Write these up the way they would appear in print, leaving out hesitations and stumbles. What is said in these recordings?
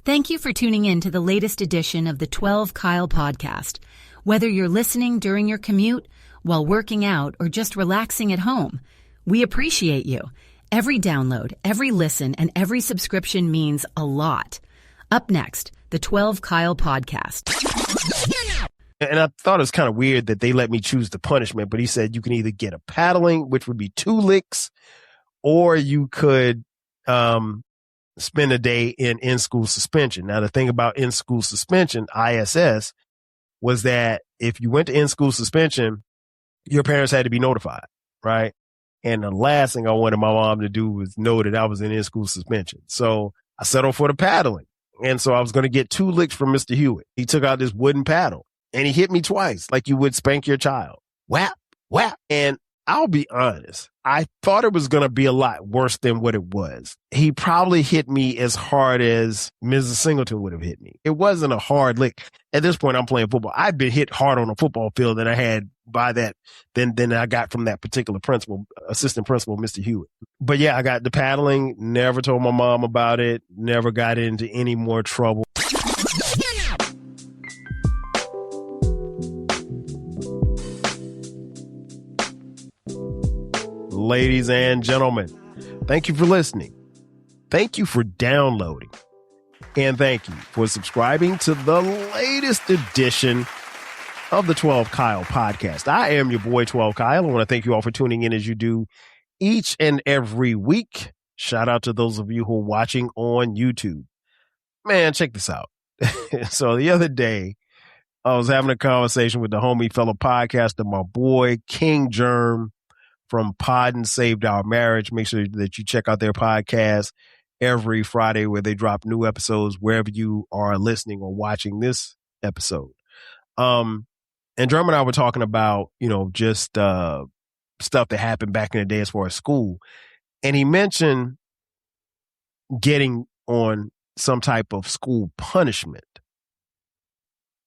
Thank you for tuning in to the latest edition of the 12 Kyle podcast. Whether you're listening during your commute, while working out, or just relaxing at home, we appreciate you. Every download, every listen, and every subscription means a lot. Up next, the 12 Kyle podcast. And I thought it was kind of weird that they let me choose the punishment, but he said you can either get a paddling, which would be 2 licks, or you could spend a day in in-school suspension. Now, the thing about in-school suspension, ISS, was that if you went to in-school suspension, your parents had to be notified, right? And the last thing I wanted my mom to do was know that I was in in-school suspension. So I settled for the paddling. And so I was going to get 2 licks from Mr. Hewitt. He took out this wooden paddle and he hit me twice, like you would spank your child. Whap, whap. And I'll be honest, I thought it was going to be a lot worse than what it was. He probably hit me as hard as Mrs. Singleton would have hit me. It wasn't a hard lick. At this point, I'm playing football. I'd been hit hard on a football field than I had by that, than I got from that particular principal, assistant principal, Mr. Hewitt. But yeah, I got the paddling, never told my mom about it, never got into any more trouble. Ladies and gentlemen, thank you for listening. Thank you for downloading. And thank you for subscribing to the latest edition of the 12 Kyle podcast. I am your boy, 12 Kyle. I want to thank you all for tuning in as you do each and every week. Shout out to those of you who are watching on YouTube. Man, check this out. So the other day, I was having a conversation with the homie fellow podcaster, my boy, King Germ, from Pod and Saved Our Marriage. Make sure that you check out their podcast every Friday where they drop new episodes wherever you are listening or watching this episode. And Drum and I were talking about, just stuff that happened back in the day as far as school. And he mentioned getting on some type of school punishment.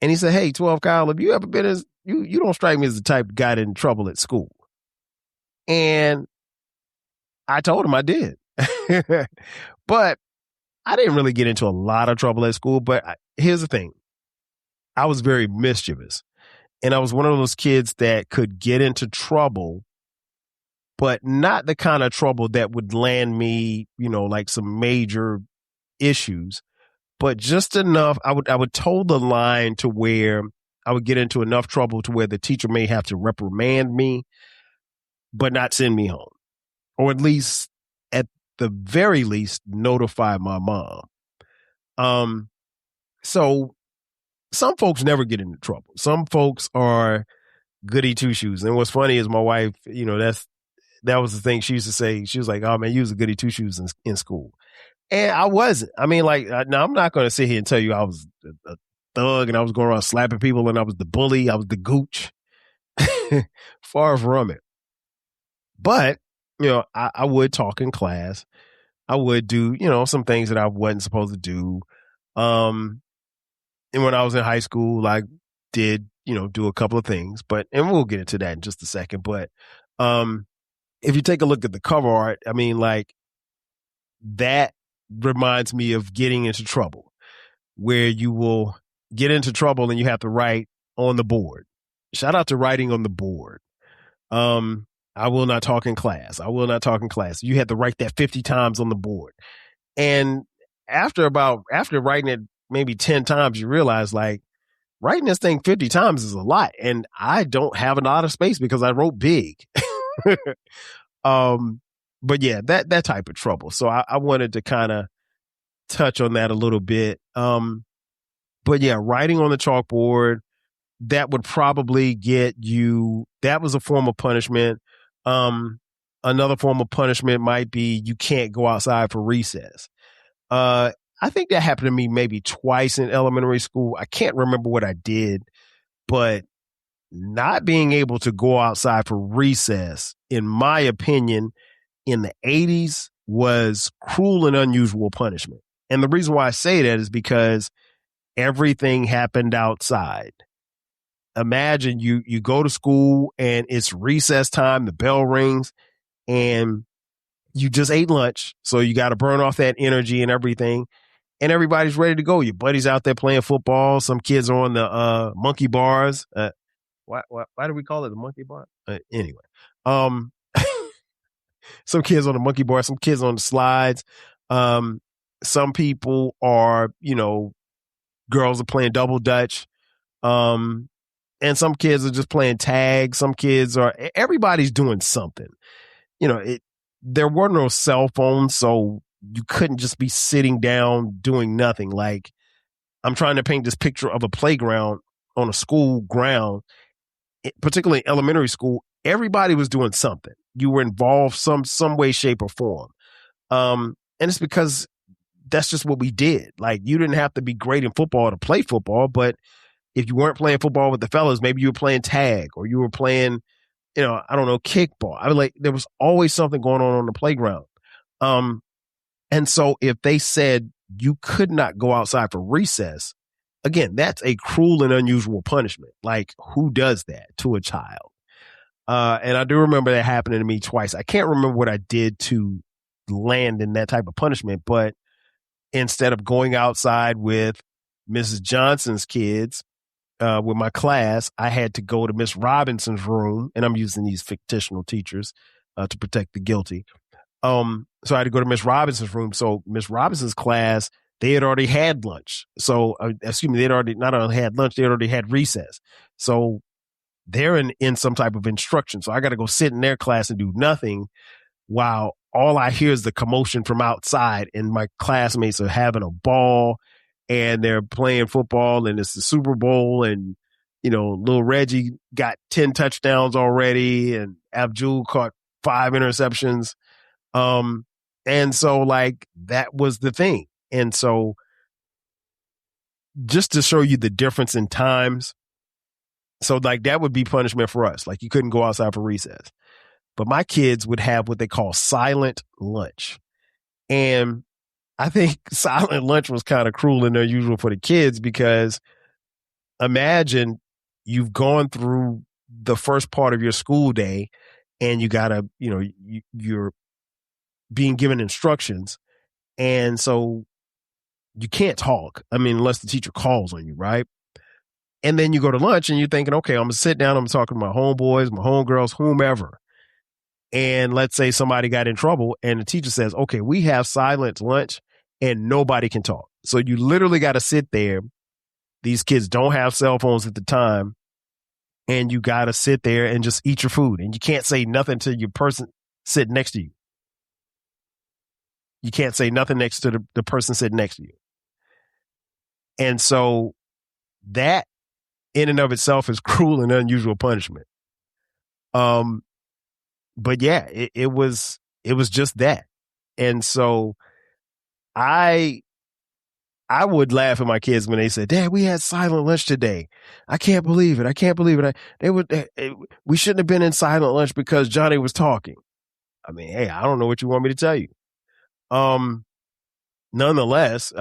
And he said, hey, 12 Kyle, have you ever been as, you don't strike me as the type that got in trouble at school. And I told him I did. But I didn't really get into a lot of trouble at school. But here's the thing. I was very mischievous. And I was one of those kids that could get into trouble, but not the kind of trouble that would land me, like some major issues, but just enough. I would toe the line to where I would get into enough trouble to where the teacher may have to reprimand me, but not send me home, or at least, at the very least, notify my mom. So some folks never get into trouble. Some folks are goody two shoes. And what's funny is my wife, that was the thing she used to say. She was like, "Oh man, you was a goody two shoes in school," and I wasn't. I mean, now I'm not going to sit here and tell you I was a thug and I was going around slapping people and I was the bully. I was the gooch. Far from it. But, I would talk in class. I would do, some things that I wasn't supposed to do. And when I was in high school, I did, do a couple of things, and we'll get into that in just a second. But if you take a look at the cover art, I mean, that reminds me of getting into trouble, where you will get into trouble and you have to write on the board. Shout out to writing on the board. I will not talk in class. I will not talk in class. You had to write that 50 times on the board. And after writing it maybe 10 times, you realize writing this thing 50 times is a lot. And I don't have a lot of space because I wrote big. But yeah, that type of trouble. So I wanted to kind of touch on that a little bit. But yeah, writing on the chalkboard, that would probably get you, that was a form of punishment. Another form of punishment might be you can't go outside for recess. I think that happened to me maybe twice in elementary school. I can't remember what I did, but not being able to go outside for recess, in my opinion, in the 80s was cruel and unusual punishment. And the reason why I say that is because everything happened outside. Imagine you go to school and it's recess time, the bell rings, and you just ate lunch. So you got to burn off that energy and everything. and everybody's ready to go. Your buddies out there playing football. Some kids are on the monkey bars. Why do we call it the monkey bar? Anyway, um, some kids on the monkey bar, some kids on the slides. Some people are, girls are playing double dutch. And some kids are just playing tag. Everybody's doing something. There were no cell phones, so you couldn't just be sitting down doing nothing. Like, I'm trying to paint this picture of a playground on a school ground, particularly elementary school. Everybody was doing something. You were involved some way, shape, or form. And it's because that's just what we did. Like, you didn't have to be great in football to play football, but if you weren't playing football with the fellas, maybe you were playing tag or you were playing, I don't know, kickball. I mean, like, there was always something going on the playground. And so if they said you could not go outside for recess, again, that's a cruel and unusual punishment. Like, who does that to a child? And I do remember that happening to me twice. I can't remember what I did to land in that type of punishment, but instead of going outside with Mrs. Johnson's kids, with my class, I had to go to Miss Robinson's room, and I'm using these fictional teachers to protect the guilty. So I had to go to Miss Robinson's room. So Miss Robinson's class, they had already had lunch. So, they'd already not only had lunch, they had already had recess. So they're in some type of instruction. So I got to go sit in their class and do nothing while all I hear is the commotion from outside, and my classmates are having a ball. And they're playing football, and it's the Super Bowl, and, little Reggie got 10 touchdowns already, and Abdul caught 5 interceptions. And so, like, that was the thing. And so, just to show you the difference in times, so, like, that would be punishment for us. Like, you couldn't go outside for recess. But my kids would have what they call silent lunch. And I think silent lunch was kind of cruel and unusual for the kids, because imagine you've gone through the first part of your school day and you gotta, you're being given instructions. And so you can't talk. I mean, unless the teacher calls on you, right? And then you go to lunch and you're thinking, okay, I'm gonna sit down. I'm talking to my homeboys, my homegirls, whomever. And let's say somebody got in trouble and the teacher says, okay, we have silent lunch and nobody can talk. So you literally got to sit there. These kids don't have cell phones at the time. And you got to sit there and just eat your food. And you can't say nothing to your person sitting next to you. You can't say nothing next to the person sitting next to you. And so that in and of itself is cruel and unusual punishment. But yeah, it was just that. And so I would laugh at my kids when they said, Dad, we had silent lunch today. I can't believe it. I can't believe it. We shouldn't have been in silent lunch because Johnny was talking. I mean, hey, I don't know what you want me to tell you. Nonetheless,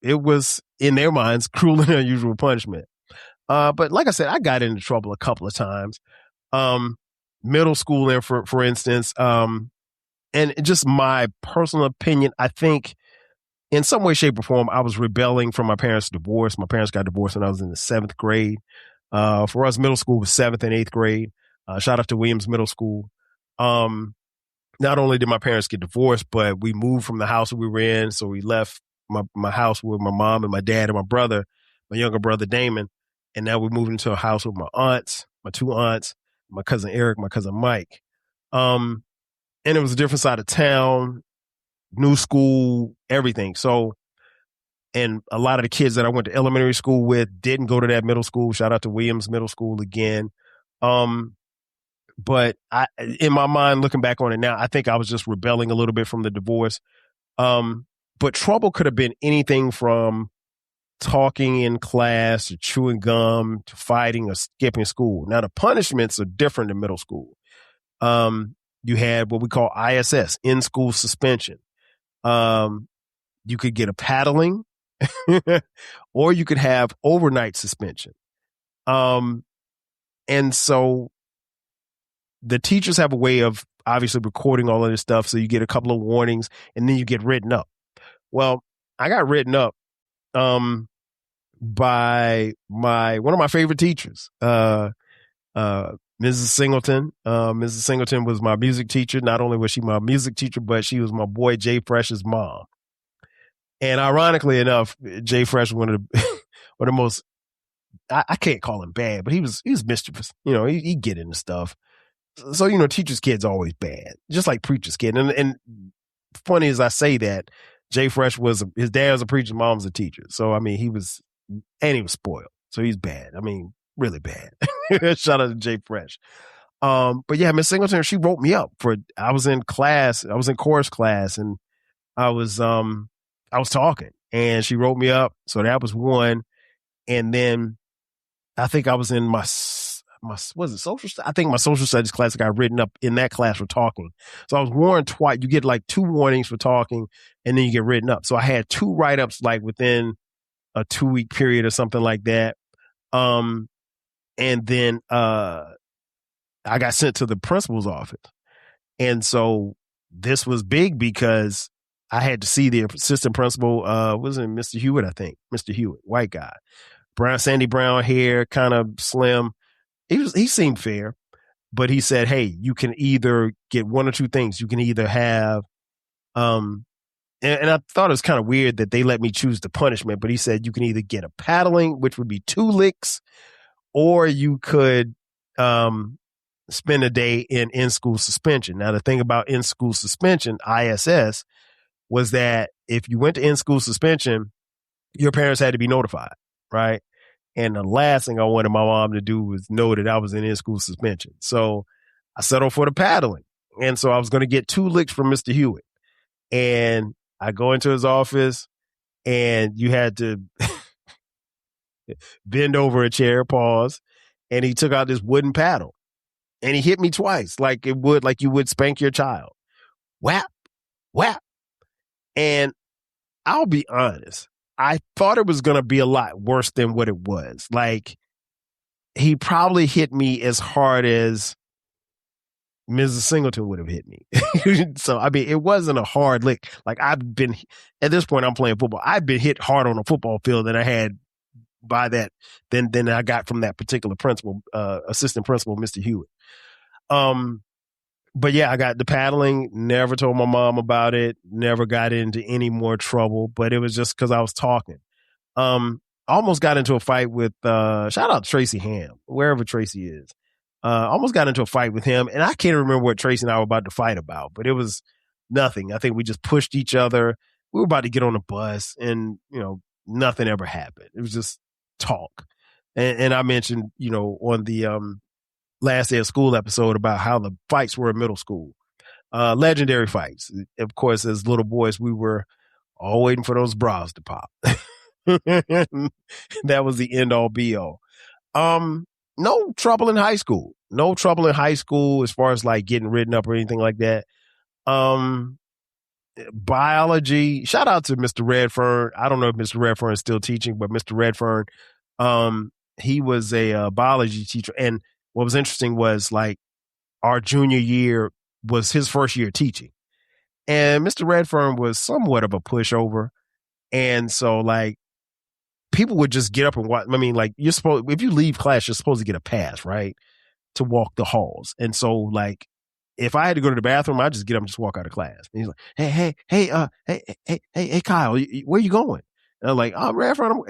it was in their minds cruel and unusual punishment. But like I said, I got into trouble a couple of times. Middle school, for instance, and just my personal opinion, I think in some way, shape, or form, I was rebelling from my parents' divorce. My parents got divorced when I was in the 7th grade. For us, middle school was 7th and 8th grade. Shout out to Williams Middle School. Not only did my parents get divorced, but we moved from the house we were in. So we left my house with my mom and my dad and my brother, my younger brother, Damon. And now we moved into a house with my aunts, my 2 aunts, my cousin Eric, my cousin Mike. And it was a different side of town, new school, everything. So, and a lot of the kids that I went to elementary school with didn't go to that middle school. Shout out to Williams Middle School again. But in my mind, looking back on it now, I think I was just rebelling a little bit from the divorce. But trouble could have been anything from talking in class to chewing gum to fighting or skipping school. Now, the punishments are different in middle school. You had what we call ISS, in-school suspension. You could get a paddling or you could have overnight suspension. And so the teachers have a way of obviously recording all of this stuff. So you get a couple of warnings and then you get written up. Well, I got written up by one of my favorite teachers, Mrs. Singleton. Mrs. Singleton was my music teacher. Not only was she my music teacher, but she was my boy Jay Fresh's mom. And ironically enough, Jay Fresh was one of the most, I can't call him bad, but he was mischievous. He'd get into stuff. So, teacher's kid's always bad, just like preacher's kid. And funny as I say that, Jay Fresh his dad was a preacher, mom's a teacher. So, I mean, he was spoiled. So he's bad. I mean, really bad. Shout out to Jay Fresh. But yeah, Miss Singleton, she wrote me up I was in chorus class, and I was talking, and she wrote me up. So that was one. And then I think I was in my was it social? I think my social studies class got written up in that class for talking. So I was warned twice. You get like 2 warnings for talking, and then you get written up. So I had 2 write-ups like within a 2-week period or something like that. And then I got sent to the principal's office. And so this was big because I had to see the assistant principal, wasn't Mr. Hewitt, I think. Mr. Hewitt, white guy. Sandy brown hair, kind of slim. He seemed fair, but he said, hey, you can either get one or two things. You can either have, and I thought it was kind of weird that they let me choose the punishment, but he said you can either get a paddling, which would be 2 licks, or you could spend a day in in-school suspension. Now, the thing about in-school suspension, ISS, was that if you went to in-school suspension, your parents had to be notified, right? And the last thing I wanted my mom to do was know that I was in in-school suspension. So I settled for the paddling. And so I was going to get 2 licks from Mr. Hewitt. And I go into his office, and you had to bend over a chair, pause, and he took out this wooden paddle. And he hit me twice, like you would spank your child. Whap, whap. And I'll be honest, I thought it was going to be a lot worse than what it was. Like, he probably hit me as hard as Mrs. Singleton would have hit me. So, I mean, it wasn't a hard lick. Like, at this point, I'm playing football. I've been hit hard on a football field than I had by that, than I got from that particular principal, assistant principal, Mr. Hewitt. But yeah, I got the paddling, never told my mom about it, never got into any more trouble, but it was just because I was talking. Almost got into a fight with, shout out to Tracy Ham, wherever Tracy is. Almost got into a fight with him, and I can't remember what Tracy and I were about to fight about, but it was nothing. I think we just pushed each other. We were about to get on the bus, and, nothing ever happened. It was just talk. And I mentioned, on the, last day of school episode about how the fights were in middle school. Legendary fights. Of course, as little boys, we were all waiting for those bras to pop. That was the end all be all. No trouble in high school. No trouble in high school as far as like getting written up or anything like that. Biology, shout out to Mr. Redfern. I don't know if Mr. Redfern is still teaching, but Mr. Redfern, he was a biology teacher. And what was interesting was like our junior year was his first year teaching. And Mr. Redfern was somewhat of a pushover. And so like people would just get up and watch. I mean, like if you leave class, you're supposed to get a pass, right? To walk the halls. And so like, if I had to go to the bathroom, I'd just get up and just walk out of class. And he's like, hey, Kyle, where you going? And I'm like, oh, Redfern,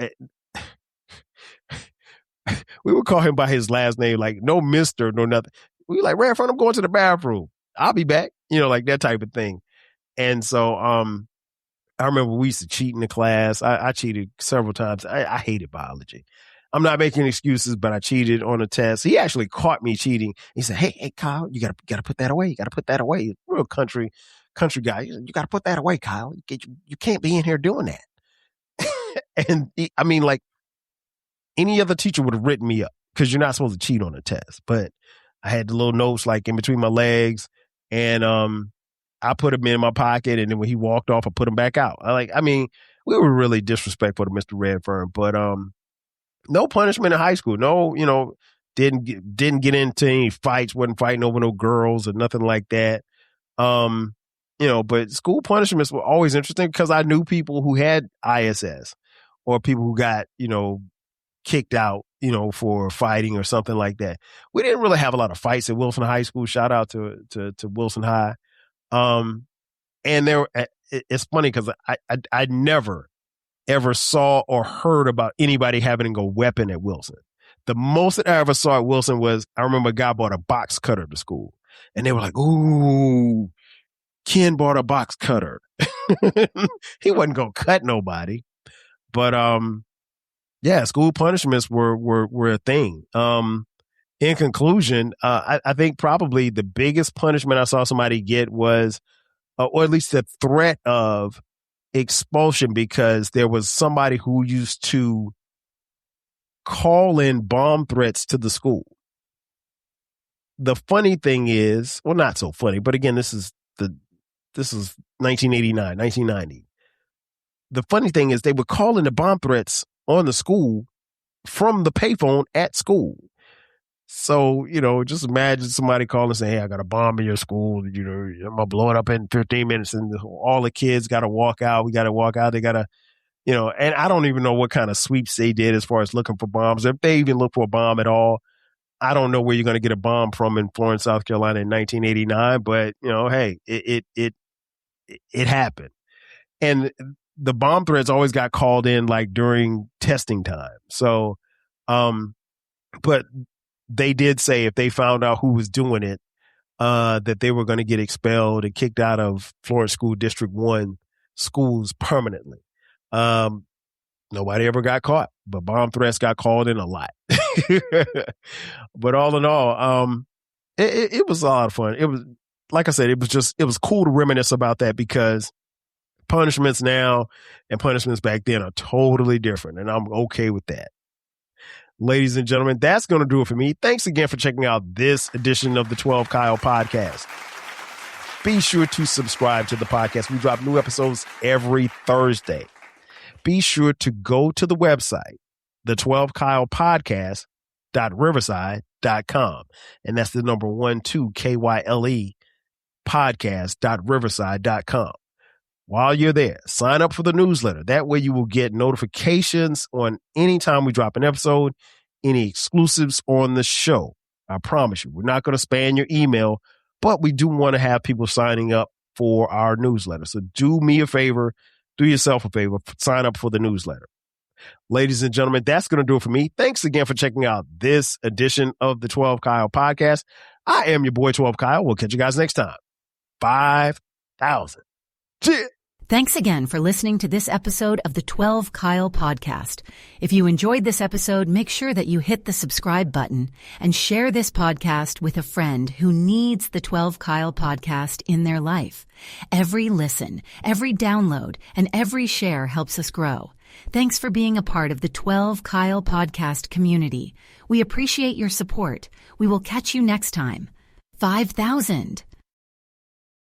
we would call him by his last name, like no Mr., no nothing. We were like, Redfern, I'm going to the bathroom. I'll be back. Like that type of thing. And so I remember we used to cheat in the class. I cheated several times. I hated biology. I'm not making excuses, but I cheated on a test. He actually caught me cheating. He said, hey, Kyle, you gotta put that away. You gotta put that away. Real country guy. You gotta put that away, Kyle. You can't be in here doing that. And I mean, like, any other teacher would have written me up because you're not supposed to cheat on a test. But I had the little notes like in between my legs, and I put them in my pocket, and then when he walked off, I put them back out. We were really disrespectful to Mr. Redfern, but no punishment in high school. No, didn't get into any fights, wasn't fighting over no girls or nothing like that. but school punishments were always interesting because I knew people who had ISS or people who got, kicked out, for fighting or something like that. We didn't really have a lot of fights at Wilson High School. Shout out to Wilson High. And it's funny because I never ever saw or heard about anybody having a weapon at Wilson. The most that I ever saw at Wilson was, I remember a guy bought a box cutter to school and they were like, ooh, Ken bought a box cutter. He wasn't going to cut nobody, but, school punishments were a thing. In conclusion, I think probably the biggest punishment I saw somebody get was, or at least the threat of expulsion, because there was somebody who used to call in bomb threats to the school. The funny thing is, well, not so funny, but again, this is 1989, 1990. The funny thing is they would call in the bomb threats on the school from the payphone at school. So, just imagine somebody calling and saying, hey, I got a bomb in your school. I'm going to blow it up in 15 minutes and all the kids got to walk out. We got to walk out. They got to, and I don't even know what kind of sweeps they did as far as looking for bombs. If they even look for a bomb at all, I don't know where you're going to get a bomb from in Florence, South Carolina in 1989. But, hey, it happened. And the bomb threats always got called in like during testing time. So, but they did say if they found out who was doing it, that they were going to get expelled and kicked out of Florence School District 1 schools permanently. Nobody ever got caught, but bomb threats got called in a lot. But all in all, it was a lot of fun. It was, like I said, it was cool to reminisce about that because punishments now and punishments back then are totally different, and I'm okay with that. Ladies and gentlemen, that's going to do it for me. Thanks again for checking out this edition of the 12 Kyle podcast. Be sure to subscribe to the podcast. We drop new episodes every Thursday. Be sure to go to the website, the12kylepodcast.riverside.com. And that's the number 12KYLE podcast.riverside.com. While you're there, sign up for the newsletter. That way you will get notifications on any time we drop an episode, any exclusives on the show. I promise you, we're not going to spam your email, but we do want to have people signing up for our newsletter. So do me a favor, do yourself a favor, sign up for the newsletter. Ladies and gentlemen, that's going to do it for me. Thanks again for checking out this edition of the 12 Kyle podcast. I am your boy 12 Kyle. We'll catch you guys next time. 5,000. Cheers. Thanks again for listening to this episode of the 12 Kyle podcast. If you enjoyed this episode, make sure that you hit the subscribe button and share this podcast with a friend who needs the 12 Kyle podcast in their life. Every listen, every download, and every share helps us grow. Thanks for being a part of the 12 Kyle podcast community. We appreciate your support. We will catch you next time. 5,000.